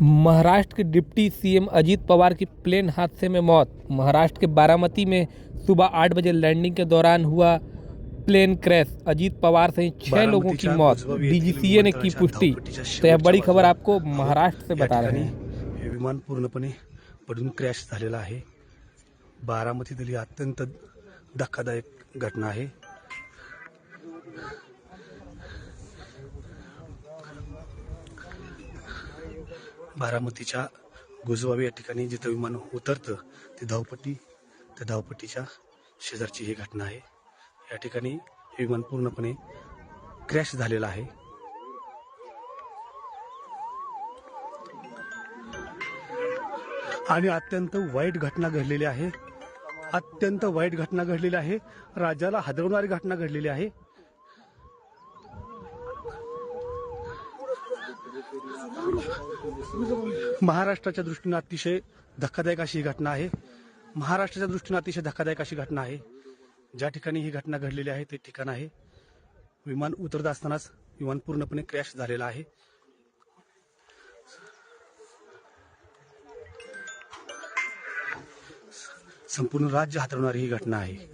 महाराष्ट्र के deputy CM Ajit Pawar की plain हादसे में मौत। महाराष्ट्र के बारामती में सुबह 8 बजे लैंडिंग के दौरान हुआ प्लेन क्रैश। अजीत पवार सहित 6 लोगों की मौत। डीजीसीए ने की पुष्टि। तो यह बड़ी खबर आपको महाराष्ट्र से बता रहे हैं। हे विमान पूर्णपणे पडून क्रॅश झालेला आहे। बारामतीतील ही अत्यंत धक्कादायक घटना आहे। बारामतीच्या गुजबावी या ठिकाणी जिथे विमान उतरतं ते धावपट्टी, त्या धावपट्टीच्या शेजारची ही घटना आहे। या ठिकाणी हे विमान पूर्णपणे क्रॅश झालेलं आहे। आणि अत्यंत वाईट घटना घडलेली आहे। अत्यंत वाईट घटना घडलेली आहे। राज्याला हादरवणारी घटना घडलेली आहे। महाराष्ट्राच्या दृष्टीने अतिशय धक्कादायक अशी घटना आहे। महाराष्ट्राच्या दृष्टीने अतिशय धक्कादायक अशी घटना आहे। ज्या ठिकाणी ही घटना घडलेली आहे ते ठिकाण आहे विमान उतरत असतानाच विमान पूर्णपणे क्रॅश झालेलं आहे। संपूर्ण राज्य हादरवणारी ही घटना आहे।